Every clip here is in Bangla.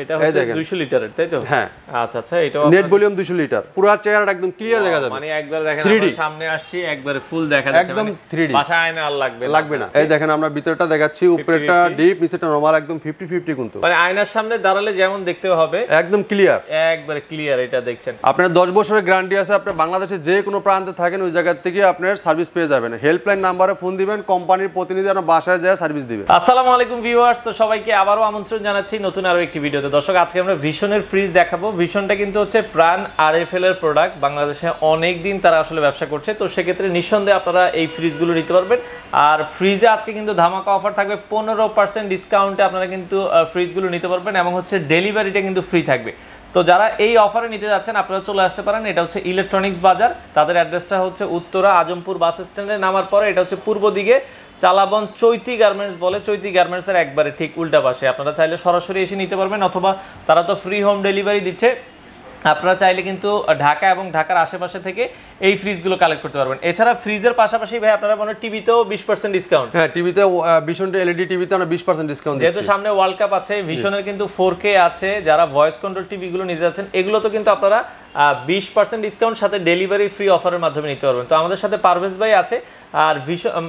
এটা হচ্ছে 200 লিটারের তাই তো? হ্যাঁ আচ্ছা আচ্ছা, এটা নেট ভলিউম 200 লিটার, পুরো চেহারাটা একদম ক্লিয়ার দেখা যাবে। মানে একবার দেখেন আমরা সামনে আসছি একবারে ফুল দেখা যাচ্ছে, একদম 3D, বাসা আয়না আর লাগবে না। এই দেখেন আমরা ভিতরটা দেখাচ্ছি, উপরেরটা ডিপ, নিচেরটা নরমাল, একদম 50-50 কিন্তু। মানে আয়নার সামনে দাঁড়ালে যেমন দেখতে হবে একদম ক্লিয়ার, একবারে ক্লিয়ার। এটা দেখছেন আপনার 10 বছরের গ্যারান্টি আছে। আপনি বাংলাদেশে যে কোনো প্রান্তে থাকেন ওই জায়গা থেকে আপনার সার্ভিস পেয়ে যাবেন। হেল্পলাইন নাম্বারে ফোন দিবেন, কোম্পানির প্রতিনিধি আপনার বাসায় যায় সার্ভিস দিবে। আসসালামু আলাইকুম ভিউয়ার্স, তো সবাইকে আবারো আমন্ত্রণ জানাচ্ছি নতুন আরো একটি ভিডিওতে। দর্শক, আজকে আমরা ভিশনের ফ্রিজ দেখাবো। ভিশনটা কিন্তু হচ্ছে প্রাণ আরএফএল এর প্রোডাক্ট, বাংলাদেশে অনেক দিন তারা আসলে ব্যবসা করছে, তো সেক্ষেত্রে নিঃসন্দেহে আপনারা এই ফ্রিজগুলো নিতে পারবেন। আর ফ্রিজে আজকে কিন্তু ধামাকা অফার থাকবে, 15% ডিসকাউন্টে আপনারা কিন্তু ফ্রিজগুলো নিতে পারবেন এবং হচ্ছে ডেলিভারিটা কিন্তু ফ্রি থাকবে। তো যারা এই অফারে নিতে যাচ্ছেন আপনারা চলে আসতে পারেন। এটা হচ্ছে ইলেকট্রনিক্স বাজার, তাদের অ্যাড্রেসটা হচ্ছে উত্তরা আজমপুর বাস স্ট্যান্ডে নামার পরে এটা হচ্ছে পূর্ব দিকে চালাবন চৈতি গার্মেন্টস বলে, চৈতি গার্মেন্টসের একবারে ঠিক উল্টা পাশে। আপনারা চাইলে সরাসরি এসে নিতে পারবেন, অথবা তারা তো ফ্রি হোম ডেলিভারি দিচ্ছে, আপনারা চাইলে কিন্তু ঢাকা এবং ঢাকার আশেপাশে থেকে এই ফ্রিজগুলো কালেক্ট করতে পারবেন। এছাড়া ফ্রিজের পাশাপাশি ভাই আপনারা মনে টিভিতেও 20% ডিসকাউন্ট। হ্যাঁ, টিভিতে ভিশন এলইডি টিভিতে আমরা 20% ডিসকাউন্ট দিচ্ছি। যেহেতু সামনে ওয়ার্ল্ড কাপ আছে, ভিশনের কিন্তু 4K আছে, যারা ভয়েস কন্ট্রোল টিভিগুলো নিতে যাচ্ছেন এগুলো তো কিন্তু আপনারা 20% ডিসকাউন্ট সাথে ডেলিভারি ফ্রি অফারের মাধ্যমে নিতে পারবেন। তো আমাদের সাথে পারভেজ ভাই আছে। আর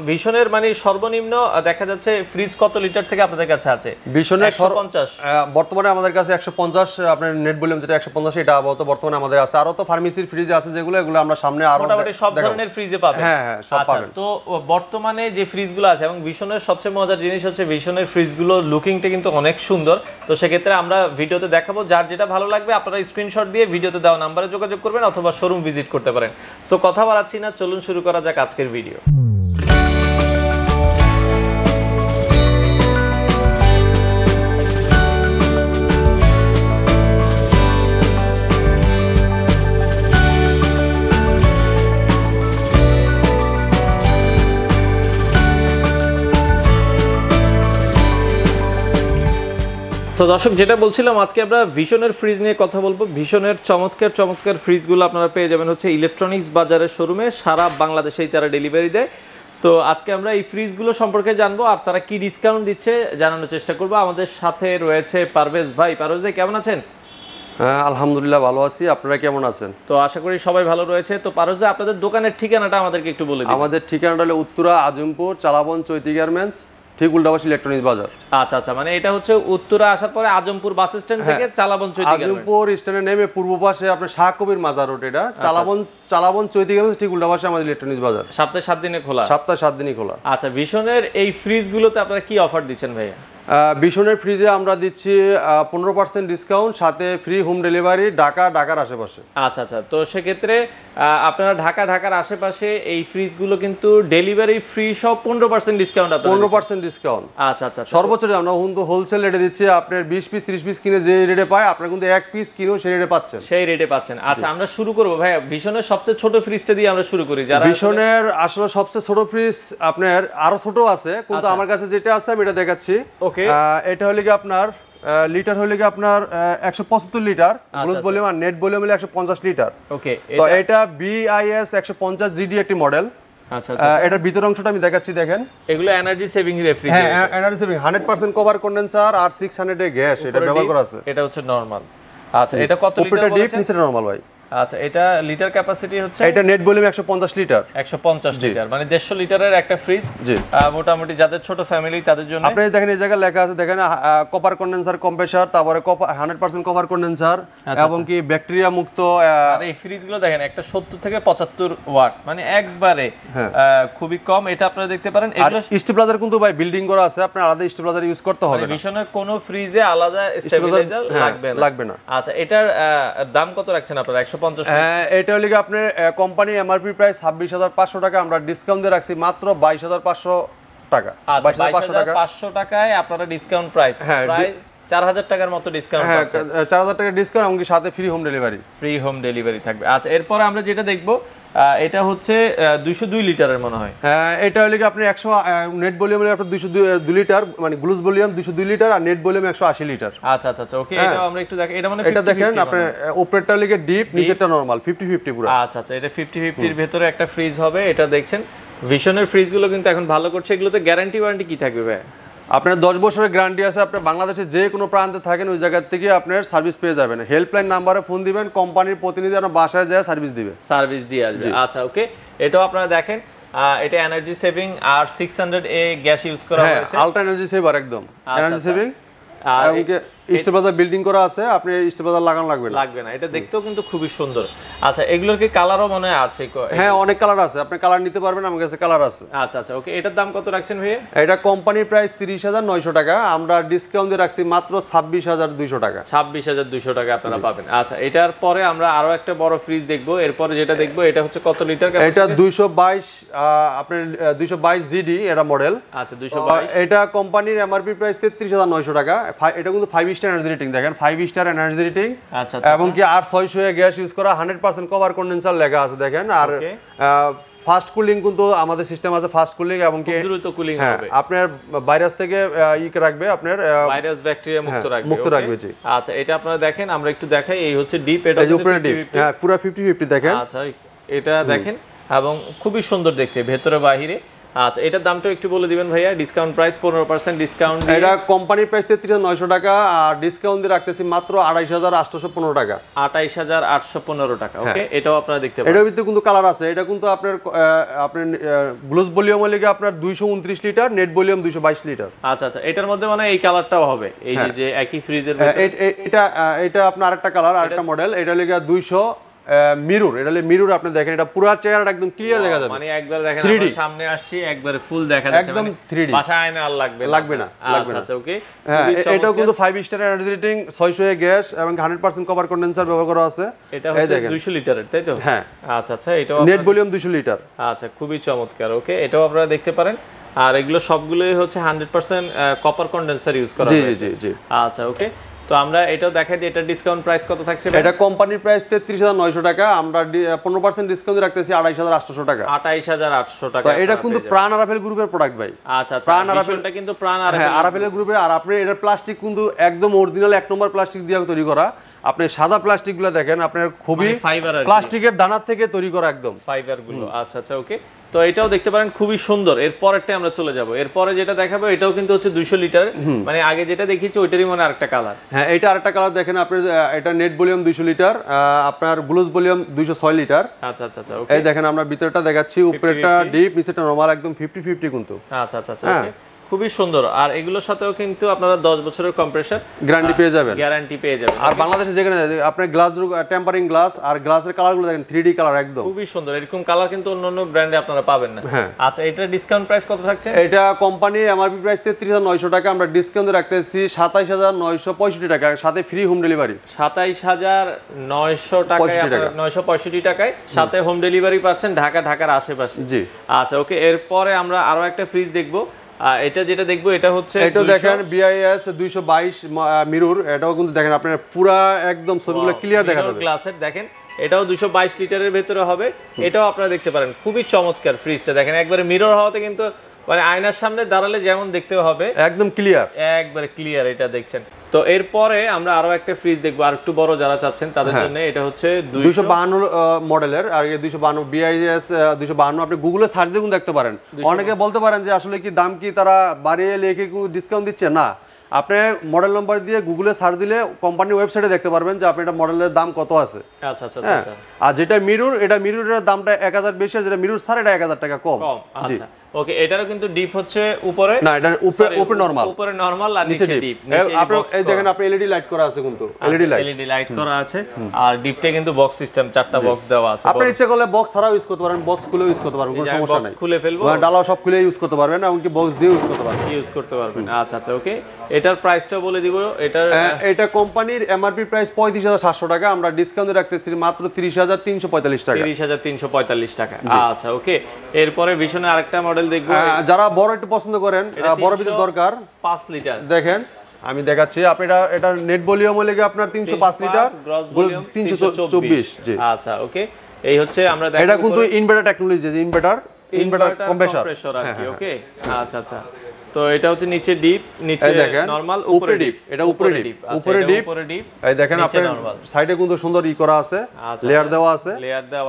ভিশনের মানে সর্বনিম্ন দেখা যাচ্ছে ফ্রিজ কত লিটার থেকে আপনাদের কাছে আছে? ভিশনের 150 বর্তমানে আমাদের কাছে 150, আপনার নেট ভলিউম যেটা 150 এটা বর্তমানে আমাদের আছে। আরো তো ফার্মেসির ফ্রিজ আছে যেগুলো, এগুলো আমরা সামনে আরো মোটামুটি সব ধরনের ফ্রিজে পাবেন। হ্যাঁ সব পাবেন। তো বর্তমানে যে ফ্রিজগুলো আছে এবং ভিশনের সবচেয়ে মজার জিনিস হচ্ছে ভিশনের ফ্রিজগুলো লুকিংটা কিন্তু অনেক সুন্দর। তো সেক্ষেত্রে আমরা ভিডিওতে দেখাবো, যার যেটা ভালো লাগবে আপনারা স্ক্রিনশট দিয়ে ভিডিওতে দেওয়া নাম্বারে যোগাযোগ করবেন অথবা শোরুম ভিজিট করতে পারেন। সো কথা বাড়াচ্ছি না, চলুন শুরু করা যাক আজকের ভিডিও। তো দর্শক, যেটা বলছিলাম আজকে আমরা ভিশনের ফ্রিজ নিয়ে কথা বলবো। ভিশনের চমৎকার ফ্রিজগুলো আপনারা পেয়ে যাবেন হচ্ছে ইলেকট্রনিক্স বাজারের শোরুমে, সারা বাংলাদেশেই তারা ডেলিভারি দেয়। তো আজকে আমরা এই ফ্রিজগুলো সম্পর্কে জানবো আর তারা কি ডিসকাউন্ট দিচ্ছে জানানোর চেষ্টা করবো। আমাদের সাথে রয়েছে পারভেজ ভাই। পারভেজ ভাই কেমন আছেন? হ্যাঁ আলহামদুলিল্লাহ ভালো আছি, আপনারা কেমন আছেন? তো আশা করি সবাই ভালো রয়েছে। তো পারভেজ ভাই আপনাদের দোকানের ঠিকানাটা আমাদেরকে একটু বলে দিন। আমাদের ঠিকানাটা হলো উত্তরা আজমপুর চালাবন চৈতি গার্মেন্টস, ঠিক উল্টাপাশে ইলেকট্রনিক্স বাজার। আচ্ছা, মানে এটা হচ্ছে উত্তরা আসার পরে আজমপুর বাস স্ট্যান্ড থেকে চালাবন চৈতি গার্মেন্টস, আজমপুর স্ট্যান্ডে নেমে পূর্ব পাশে আপনার শাহ কবির মাজার রোড, এটা চালাবন চৈতি গার্মেন্টস ঠিক উল্টাপাশে আমাদের ইলেকট্রনিক্স বাজার। সপ্তাহে 7 দিনে খোলা? সপ্তাহে 7 দিনই খোলা। আচ্ছা, ভিশনের এই ফ্রিজগুলোতে আপনারা কি অফার দিচ্ছেন ভাইয়া? ভিশনের ফ্রিজে আমরা দিচ্ছি 15% ডিসকাউন্ট সাথে ফ্রি হোম ডেলিভারি ঢাকার আশেপাশে। আচ্ছা, তো সেক্ষেত্রে আপনারা ঢাকার আশেপাশে এই ফ্রিজগুলো কিন্তু ডেলিভারি ফ্রি সব 15% ডিসকাউন্ট। 15% ডিসকাউন্ট। আচ্ছা, সর্বোচ্চ আমরা কিন্তু হোলসেল রেটে দিচ্ছি। আপনার 20 পিস 30 পিস কিনে যে রেটে পায় আপনারা কিন্তু 1 পিস কিনেও সেই রেটে পাচ্ছেন। আচ্ছা, আমরা শুরু করবো ভাইয়া ভিশনের সবচেয়ে ছোট ফ্রিজটা দিয়ে আমরা শুরু করি। যারা ভিশনের আসলে সবচেয়ে ছোট ফ্রিজ আপনার আরো ছোট আছে, কিন্তু আমার কাছে যেটা আছে আমি এটা দেখাচ্ছি। এটা হলো কি আপনার লিটার হলো কি আপনার 175 লিটার গ্রোস ভলিউম, আর নেট ভলিউম হলো 150 লিটার। ওকে, তো এটা BIS 150 জিডি একটি মডেল। আচ্ছা, এটার ভিতর অংশটা আমি দেখাচ্ছি, দেখেন এগুলো এনার্জি সেভিং রেফ্রিজারেটর। হ্যাঁ, এনার্জি সেভিং 100% কভার কন্ডেন্সার আর 600 এর গ্যাস এটা ব্যবহার করা আছে। এটা হচ্ছে নরমাল। আচ্ছা, এটা কত লিটার বলেছেন? ডিপ নিচে নরমাল ভাই। আচ্ছা, এটা লিটার ক্যাপাসিটি হচ্ছে, এটা নেট ভলিউম 150 লিটার। 150 লিটার মানে 150 লিটারের একটা ফ্রিজ। মোটামুটি যাদের ছোট ফ্যামিলি তাদের জন্য। আপনি দেখেন এই জায়গায় লেখা আছে, দেখেন কপার কন্ডেন্সার কম্প্রেসার, তারপরে 100% কভার কন্ডেন্সার এবং কি ব্যাকটেরিয়া মুক্ত। আর এই ফ্রিজগুলো দেখেন একটা 70 থেকে 75 ওয়াট, মানে একবারে খুবই কম। এটা আপনারা দেখতে পারেন। এগুলো স্টেবিলাইজার কিন্তু ভাই বিল্ডিং করা আছে, আপনি আলাদা স্টেবিলাইজার ইউজ করতে হবে না। ভিশনের কোন ফ্রিজে আলাদা স্টেবিলাইজার লাগবে না। আচ্ছা, এটার দাম কত রাখছেন আপনারা? 150। এটা হলো কি আপনার কোম্পানি এমআরপি প্রাইস 26,500 টাকা, আমরা ডিসকাউন্ট দিয়ে রাখছি মাত্র 22,500 টাকা। 22,500 টাকায় আপনারা ডিসকাউন্ট প্রাইস, প্রায় 4000 টাকার মতো ডিসকাউন্ট পাচ্ছেন। 4000 টাকা ডিসকাউন্ট এবং সাথে ফ্রি হোম ডেলিভারি থাকবে। আচ্ছা, এরপর আমরা যেটা দেখবো এটা হচ্ছে 202 লিটারের মনে হয়। এটা হলো কি আপনি 100 নেট ভলিউম আপনার 202 লিটার, মানে গ্লুজ ভলিউম 202 লিটার আর নেট ভলিউম 180 লিটার। আচ্ছা, ওকে, এটা আমরা একটু দেখি। এটা মানে এটা দেখেন আপনি উপরেরটা হলো কি ডিপ, নিচেরটা নরমাল 50-50 পুরো। আচ্ছা, এটা 50-50 এর ভিতরে একটা ফ্রিজ হবে। এটা দেখছেন ভিশনের ফ্রিজগুলো কিন্তু এখন ভালো করছে। এগুলোতে গ্যারান্টি ওয়ারেন্টি কি থাকবে ভাই? আপনার 10 বছরের গ্যারান্টি আছে। আপনি বাংলাদেশে যে কোনো প্রান্তে থাকেন ওই জায়গা থেকে আপনার সার্ভিস পেয়ে যাবেন। হেল্পলাইন নাম্বারে ফোন দিবেন, কোম্পানির প্রতিনিধি আপনার বাসায় যায় সার্ভিস দিবে, সার্ভিস দিয়ে আসবে। আচ্ছা ওকে, এটাও আপনারা দেখেন এটা এনার্জি সেভিং আর 600A গ্যাস ইউজ করা হয়েছে, আলট্রা এনার্জি সেভার একদম এনার্জি সেভিং। আর স্টেপলার বিল্ডিং করা আছে, আপনি স্টেপলার লাগানো লাগবে না। এটা দেখতেও কিন্তু খুবই সুন্দর। আচ্ছা এগুলোর কি কালারও মনে আছে? হ্যাঁ অনেক কালার আছে, আপনি কালার নিতে পারবেন, আমার কাছে কালার আছে। আচ্ছা আচ্ছা ওকে, এটার দাম কত রাখছেন ভাই? এটা কোম্পানির প্রাইস 30,900 টাকা, আমরা ডিসকাউন্ট দিয়ে রাখছি মাত্র 26,200 টাকা। 26,200 টাকা আপনারা পাবেন। আচ্ছা এটার পরে আমরা আরো একটা বড় ফ্রিজ দেখবো, এরপরে যেটা দেখবো এটা হচ্ছে কত লিটার ক্যাপাসিটি? এটা 222 আপনার 222 জিডি এটা মডেল। আচ্ছা 222, এটা কোম্পানির এমআরপি প্রাইস 33,900 টাকা। এটা কিন্তু 5 স্টার এনার্জি রেটিং, দেখেন 5 স্টার এনার্জি রেটিং। আচ্ছা এবং কি আর 600 গ্যাস ইউজ করা, 100% কভার কন্ডেন্সার লেখা আছে দেখেন। আর ফাস্ট কুলিং কিন্তু আমাদের সিস্টেম আছে, ফাস্ট কুলিং এবং কি দ্রুত কুলিং হবে, আপনার ভাইরাস থেকে রাখবে, আপনার ভাইরাস ব্যাকটেরিয়া মুক্ত রাখবে জি। আচ্ছা এটা আপনারা দেখেন, আমরা একটু দেখাই, এই হচ্ছে ডিপ, এটা উপরে ডিপ, হ্যাঁ পুরো 50-50 দেখেন। আচ্ছা এটা দেখেন এবং খুবই সুন্দর দেখতে ভেতরে বাহিরে। আচ্ছা এটার দামটা একটু বলে দিবেন ভাইয়া, ডিসকাউন্ট প্রাইস 15% ডিসকাউন্ট। এটা কোম্পানির প্রাইস 33,900 টাকা, আর ডিসকাউন্ট দিয়ে রাখতেছি মাত্র 28,815 টাকা। 28,815 টাকা ওকে, এটাও আপনারা দেখতে পারেন। এটার ভিতরে কিন্তু কালার আছে, এটা কিন্তু আপনার গ্লোস ভলিউম হলে আপনার 229 লিটার, নেট ভলিউম 222 লিটার। আচ্ছা আচ্ছা এটার মধ্যে মানে এই কালারটাও হবে, এই যে একই ফ্রিজের ভিতরে এটা আপনার আরেকটা কালার, আরেকটা মডেল। এটা লাগা 200 মিরর, এটা মিরর আপনি দেখেন, এটা পুরো চেহারাটা একদম ক্লিয়ার দেখা যাবে, মানে একবার দেখেন আমরা সামনে আসছি একবারে ফুল দেখা যাচ্ছে, একদম 3D, বাসায় আয়না আর লাগবে না। আচ্ছা আচ্ছা ওকে, হ্যাঁ এটাও কিন্তু 5 স্টার এনার্জি রেটিং, 600 গ্যাস এবং 100% কভার কন্ডেন্সার ব্যবহার করা আছে। এটা হচ্ছে 200 লিটারের, তাই তো? হ্যাঁ আচ্ছা আচ্ছা এটাও নেট ভলিউম 200 লিটার। আচ্ছা খুবই চমৎকার ওকে, এটাও আপনারা দেখতে পারেন। আর এগুলো সবগুলোই হচ্ছে 100% কপার কন্ডেন্সার ইউজ করা হয়েছে। জি জি জি। আচ্ছা ওকে, তো আমরা এটাও দেখাই দিই, এটা ডিসকাউন্ট প্রাইস কত থাকছে? এটা কোম্পানির প্রাইস 33,900 টাকা, আমরা 15% ডিসকাউন্ট রাখতেছি 28,800 টাকা। 28,800 টাকা। এটা কিন্তু প্রাণ আরাফেল গ্রুপের প্রোডাক্ট ভাই। আচ্ছা আচ্ছা প্রাণ আরাফেলটা কিন্তু প্রাণ আরাফেল গ্রুপের। আর আপনি এটা প্লাস্টিক কিন্তু একদম অরিজিনাল 1 নম্বর প্লাস্টিক দিয়ে তৈরি করা। আপনি সাদা প্লাস্টিকগুলো দেখেন, আপনার খুবই প্লাস্টিকের দানার থেকে তৈরি করা একদম ফাইবার গুলো। আচ্ছা আচ্ছা ওকে, তো এটাও দেখতে পারেন খুবই সুন্দর। এরপরেরটা আমরা চলে যাব, এরপরে যেটা দেখাবো এটাও কিন্তু হচ্ছে 200 লিটার, মানে আগে যেটা দেখিয়েছি ওইটারই মনে আরেকটা কালার। হ্যাঁ এটা আরেকটা কালার দেখেন, আপনার এটা নেট ভলিউম 200 লিটার, আপনার গ্লোস ভলিউম 206 লিটার। আচ্ছা আচ্ছা আচ্ছা ওকে, এই দেখেন আমরা ভিতরটা দেখাচ্ছি, উপরেরটা ডিপ, নিচেরটা নরমাল, একদম 50-50 কিন্তু। আচ্ছা আচ্ছা আচ্ছা ওকে, খুবই সুন্দর। আর এগুলোর সাথেও কিন্তু আপনারা 10 বছরের কম্প্রেসর গ্যারান্টি পেয়ে যাবেন, আর বাংলাদেশে যেখানে আপনার গ্লাস টেম্পারিং গ্লাস, আর গ্লাসের কালারগুলো দেখেন 3D কালার একদম খুবই সুন্দর। এরকম কালার কিন্তু অন্যান্য ব্র্যান্ডে আপনারা পাবেন না। আচ্ছা এটা ডিসকাউন্ট প্রাইস কত থাকছে? এটা কোম্পানির এমআরপি প্রাইস 33,900 টাকা, আমরা ডিসকাউন্ট রাখতেছি 27,965 টাকা, সাথে ফ্রি হোম ডেলিভারি। 27,900 টাকায়, 965 টাকায় সাথে হোম ডেলিভারি পাচ্ছেন ঢাকার আশেপাশে। জি আচ্ছা ওকে, এরপরে আমরা আরো একটা ফ্রিজ দেখবো। এটা যেটা দেখবো এটা হচ্ছে, এটা দেখেন BIS 222 মিরর, এটাও কিন্তু দেখেন আপনার পুরো একদম ছবিগুলো ক্লিয়ার দেখা যাবে, গ্লাসের দেখেন। এটাও 222 লিটারের ভেতরে হবে, এটাও আপনারা দেখতে পারেন। খুবই চমৎকার ফ্রিজটা দেখেন, একবারে মিরর হওয়াতে কিন্তু মানে আয়নার সামনে দাঁড়ালে যেমন দেখতে হবে একদম ক্লিয়ার এটা দেখছেন। তো এরপরে আমরা আরো একটা ফ্রিজ দেখবো, আর একটু বড় যারা চাচ্ছেন তাদের জন্য। এটা হচ্ছে 252 মডেলের, আর 252 BIS 252, আপনি গুগলে সার্চ দিয়ে দেখতে পারেন। অনেকে বলতে পারেন যে আসলে কি দাম কি তারা বাড়িয়ে লেখে ডিসকাউন্ট দিচ্ছে, না আপনি মডেল নাম্বার দিয়ে গুগলে সার্চ দিলে কোম্পানির ওয়েবসাইটে দেখতে পারবেন যে আপনার মডেলের দাম কত আছে। আচ্ছা আচ্ছা আচ্ছা, আর যেটা মিরর, এটা মিররের দামটা 1000 বেশি, আর যেটা মিরর ছাড়া এটা 1000 টাকা কম। জি ওকে, এটারও কিন্তু ডিপ হচ্ছে উপরে, না এটা উপরে নরমাল, উপরে নরমাল আর নিচে ডিপ। আপনি এই দেখেন, আপনি LED লাইট করা আছে, কিন্তু LED লাইট করা আছে, আর ডিপটা কিন্তু বক্স সিস্টেম, 4টা বক্স দেওয়া আছে। আপনি ইচ্ছা করলে বক্স ছাড়াও ইউজ করতে পারেন, বক্স খুলে ইউজ করতে পারবেন, কোনো সমস্যা নাই। বক্স খুলে ফেলবো, ডালা সব খুলে ইউজ করতে পারবেন, এমনকি বক্স দিয়ে ইউজ করতে পারবেন। আচ্ছা আচ্ছা ওকে, এটার প্রাইসটা বলে দিব। এটা কোম্পানির এমআরপি প্রাইস 35,700 টাকা, আমরা ডিসকাউন্টে রাখতেছি মাত্র 30,345 টাকা। 30,345 টাকা। আচ্ছা ওকে, এরপরে ভীষণ আরেকটা মডেল দেখবো, যারা বড় একটু পছন্দ করেন, বড় ভিতর দরকার 5 লিটার। দেখেন আমি দেখাচ্ছি, আপনি এটা নেট ভলিউম হলে আপনার 305 লিটার, গ্রস ভলিউম 324। জি আচ্ছা ওকে, এই হচ্ছে আমরা দেখব, এটা কিন্তু ইনভার্টার টেকনোলজি, যে ইনভার্টার কম্প্রেসর আর কি। ওকে আচ্ছা আচ্ছা, তো এটা হচ্ছে নিচে ডিপ, নিচে নরমাল, উপরে ডিপ। এটা উপরে ডিপ, উপরে ডিপ। এই দেখেন আপনার সাইডে কিন্তু সুন্দর ই করা আছে, লেয়ার দেওয়া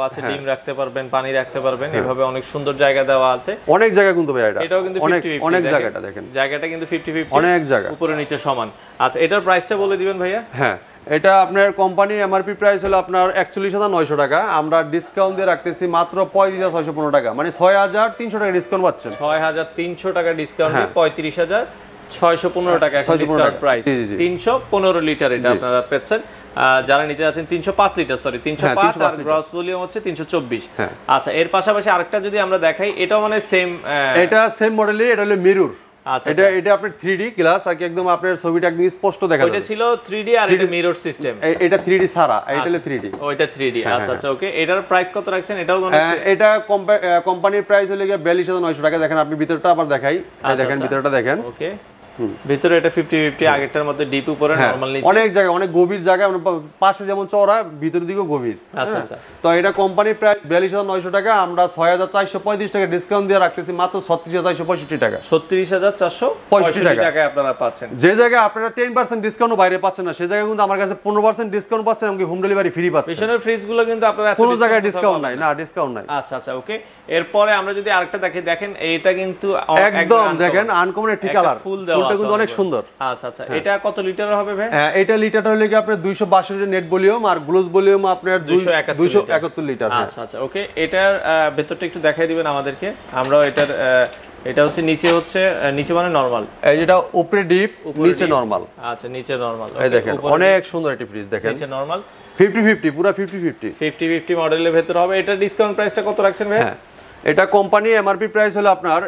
আছে, ডিম রাখতে পারবেন, পানি রাখতে পারবেন, এভাবে অনেক সুন্দর জায়গা দেওয়া আছে। অনেক জায়গা কিন্তু ভাই এটা, এটাও কিন্তু 50-50, অনেক জায়গাটা দেখেন, জায়গাটা কিন্তু 50-50, অনেক জায়গা, উপরে নিচে সমান। আচ্ছা, এটার প্রাইসটা বলে দিবেন ভাইয়া। হ্যাঁ, এটা আপনার কোম্পানির এমআরপি প্রাইস হলো আপনার 41,900 টাকা, আমরা ডিসকাউন্ট দিয়ে রাখতেছি মাত্র 35,615 টাকা, মানে 6,300 টাকা ডিসকাউন্ট পাচ্ছেন। 6,300 টাকা ডিসকাউন্ট, 35,615 টাকা এখন ডিসকাউন্ট প্রাইস। 315 লিটার এটা আপনারা পাচ্ছেন। যারা নিতে যাচ্ছেন 305 লিটার, সরি 305, আর গ্রস ভলিউম হচ্ছে 324। আচ্ছা, এর পাশাপাশি আরেকটা যদি আমরা দেখাই, এটাও মানে সেম, এটা সেম মডেলই, এটা হলো মিরর। আচ্ছা, এটা আপনার 3D গ্লাস, আর কি একদম আপনার ছবিটা একদম স্পষ্ট দেখা যায়। ওটা ছিল 3D আর এটা মিরর সিস্টেম। এটা 3D ছাড়া, এটা হলো 3D। ওইটা 3D। আচ্ছা আচ্ছা, ওকে। এটার প্রাইস কত রাখছেন? এটাও মানে এটা কোম্পানির প্রাইস হলো 42,900 টাকা। দেখেন আপনি ভিতরটা আবার দেখাই, দেখেন ভিতরটা দেখেন। ওকে, ভিতরে এটা 50-50, আগেরটার মধ্যে ডিপ উপরে, নরমাল নিচে, অনেক জায়গা, অনেক গভীর জায়গা, পাশে যেমন চওড়া, ভিতরের দিকেও গভীর। আচ্ছা আচ্ছা, তো এটা কোম্পানির প্রাইস 42,900 টাকা, আমরা 6,435 টাকা ডিসকাউন্ট দিয়ে রাখতেছি মাত্র 36,465 টাকা। 36,465 টাকায় আপনারা পাচ্ছেন। যে জায়গায় আপনারা 10% ডিসকাউন্ট বাইরে পাচ্ছেন না, সেই জায়গায় কিন্তু আমার কাছে 15% ডিসকাউন্ট পাচ্ছেন, এমনকি হোম ডেলিভারি ফ্রি পাচ্ছেন। পিছনের ফ্রিজগুলো কিন্তু আপনারা কোনো জায়গায় ডিসকাউন্ট নাই, না ডিসকাউন্ট নাই। আচ্ছা আচ্ছা, ওকে। এরপরে আমরা যদি আরেকটা দেখি, দেখেন এইটা কিন্তু একদম দেখেন আনকমন একটি কালার, ফুলটা কিন্তু অনেক সুন্দর। আচ্ছা আচ্ছা, এটা কত লিটারের হবে ভাই? এটা লিটারটা হলো কি আপনার 262 নেট ভলিউম, আর গ্লোস ভলিউম আপনার 271 লিটার। আচ্ছা আচ্ছা, ওকে। এটার ভেতরটা একটু দেখাই দিবেন আমাদেরকে। আমরাও এটার, এটা হচ্ছে নিচে, হচ্ছে নিচে মানে নরমাল, এই যেটা উপরে ডিপ, নিচে নরমাল। আচ্ছা, নিচে নরমাল। এই দেখেন অনেক সুন্দর একটি ফ্রিজ, দেখেন নিচে নরমাল, 50-50, পুরো 50-50 মডেলের ভেতর হবে। এটা ডিসকাউন্ট প্রাইসটা কত রাখছেন ভাই? এটা কোম্পানি এমআরপি প্রাইস হলো আপনার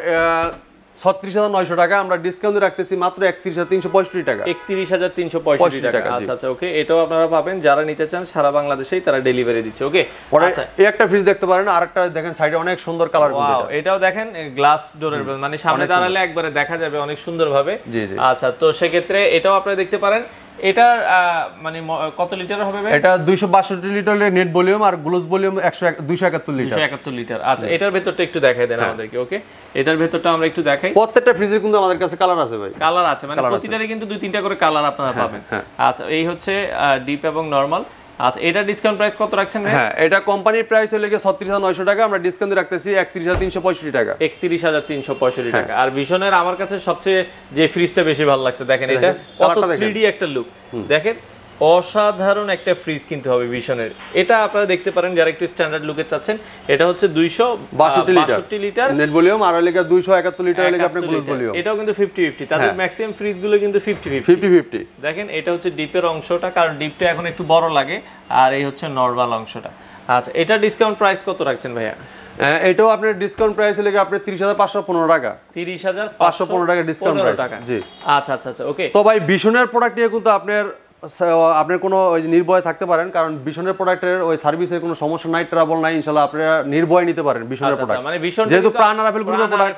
36,900 টাকা, আমরা ডিসকাউন্ট রাখতেছি মাত্র 31,365 টাকা। 31,365 টাকা। আচ্ছা আচ্ছা, ওকে। এটাও আপনারা পাবেন, যারা নিতে চান সারা বাংলাদেশেই তারা ডেলিভারি দিচ্ছে। ওকে, আচ্ছা, এই একটা ফ্রিজ দেখতে পারেন, আরেকটা দেখেন সাইডে অনেক সুন্দর কালার। ওয়াও, এটাও দেখেন গ্লাস ডোরের, মানে সামনে দাঁড়ালে একবারে দেখা যাবে অনেক সুন্দর ভাবে। আচ্ছা, তো সেক্ষেত্রে এটাও আপনারা দেখতে পারেন। এটার মানে কত লিটার হবে ভাই? এটা 262 লিটারের নেট ভলিউম, আর গ্লোস ভলিউম 271 লিটার। 271 লিটার। আচ্ছা, এটার ভেতরটা একটু দেখাই দেন আমাদেরকে। ওকে, এটার ভেতরটা আমরা একটু দেখাই। প্রত্যেকটা ফ্রিজের কিন্তু আমাদের কাছে কালার আছে ভাই, কালার আছে, মানে প্রতিটারই কিন্তু 2-3টা করে কালার আপনারা পাবেন। আচ্ছা, এই হচ্ছে ডিপ এবং নরমাল। আচ্ছা, এটা ডিসকাউন্ট প্রাইস কত রাখছেন ভাই? এটা কোম্পানির প্রাইস হলো 36,900 টাকা, আমরা ডিসকাউন্ট রাখতেছি 31,365 টাকা। 31,365 টাকা। আর ভিশনের আমার কাছে সবচেয়ে যে ফ্রিজটা বেশি ভালো লাগছে, দেখেন এটা কত 3D একটা লুক, দেখেন অসাধারণ একটা ফ্রিজ কিনতে হবে ভিশনের। এটা আপনারা দেখতে পারেন যারা একটু স্ট্যান্ডার্ড লুকে চাচ্ছেন। এটা হচ্ছে 262 লিটার নেট ভলিউম, আর হলো 271 লিটার হলো আপনার গ্লোস ভলিউম। এটাও কিন্তু 50-50, তাদের ম্যাক্সিমাম ফ্রিজগুলো কিন্তু 50-50। দেখেন এটা হচ্ছে ডিপের অংশটা, কারণ ডিপটা এখন একটু বড় লাগে, আর এই হচ্ছে নরমাল অংশটা। আচ্ছা, এটা ডিসকাউন্ট প্রাইস কত রাখছেন ভাইয়া? এটাও আপনার ডিসকাউন্ট প্রাইস হলো আপনার 30,515 টাকা। 30,515 টাকা ডিসকাউন্ট প্রাইস। জি, আচ্ছা আচ্ছা আচ্ছা, ওকে। তো ভাই ভিশনের প্রোডাক্ট নিয়ে কিন্তু আপনার কোনো ওই নির্ভয় থাকতে পারেন, কারণ ভিশনের প্রোডাক্টের ওই সার্ভিসের কোনো সমস্যা নাই, ট্রাবল নাই, ইনশাআল্লাহ আপনারা নির্ভয় নিতে পারেন ভিশনের প্রোডাক্ট। মানে ভিশন যেহেতু প্রাণ আরাফেল গ্রুপের প্রোডাক্ট,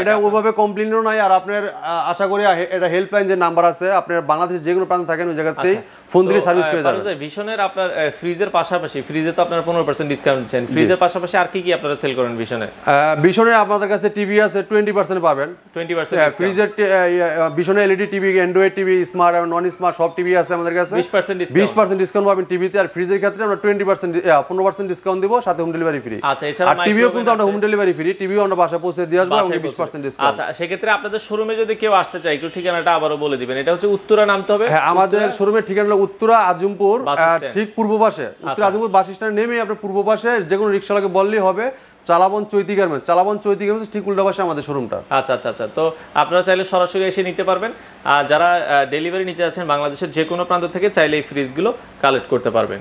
এটা ওইভাবে কমপ্লেইনও নাই। আর আপনার আশা করি এটা হেল্পলাইন যে নাম্বার আছে, আপনার বাংলাদেশের যে কোনো প্রান্তে থাকেন ওই জায়গাতেই ফোন দিলে সার্ভিস পেয়ে যাবেন। ভিশনের আপনার ফ্রিজের পাশাপাশি, ফ্রিজে তো আপনারা 15% ডিসকাউন্ট দিচ্ছেন, ফ্রিজের পাশাপাশি আর কি কি আপনারা সেল করেন ভিশনে? ভিশনে আপনাদের কাছে টিভি আছে 20% পাবেন, 20%। ফ্রিজের ভিশনে LED TV, Android TV, smart এবং নন স্মার্ট সব টিভি আছে আমাদের কাছে। 20% ডিসকাউন্ট পাবেন টিভিতে, আর ফ্রিজের ক্ষেত্রে আমরা 15% ডিসকাউন্ট দিব, সাথে হোম ডেলিভারি ফ্রি। আচ্ছা, এছাড়া টিভিও কিন্তু আমরা হোম ডেলিভারি ফ্রি, টিভিও আমরা বাসায় পৌঁছে দিয়ে আসবো, এবং 20% ডিসকাউন্ট। আচ্ছা, সেক্ষেত্রে আপনাদের শোরুমে যদি কেউ আসতে চায়, একটু ঠিকানাটা আবারও বলে দিবেন। এটা হচ্ছে উত্তরা নামতে হবে। হ্যাঁ, আমাদের শোরুমের ঠিকানা হলো উত্তরা আজমপুর, ঠিক পূর্ব পাশে। উত্তরা আজমপুর বাস স্ট্যান্ড নেমে আপনি পূর্ব পাশে যে কোনো রিকশাওয়ালাকে বললেই হবে চালাবন চৈতি গার্মেন্টস, চালাবন চৈতি গার্মেন্টস ঠিক উল্টা পাশে আমাদের শোরুমটা। আচ্ছা আচ্ছা আচ্ছা, তো আপনারা চাইলে সরাসরি এসে নিতে পারবেন, আর যারা ডেলিভারি নিতে যাচ্ছেন বাংলাদেশের যে কোনো প্রান্ত থেকে চাইলে এই ফ্রিজগুলো কালেক্ট করতে পারবেন।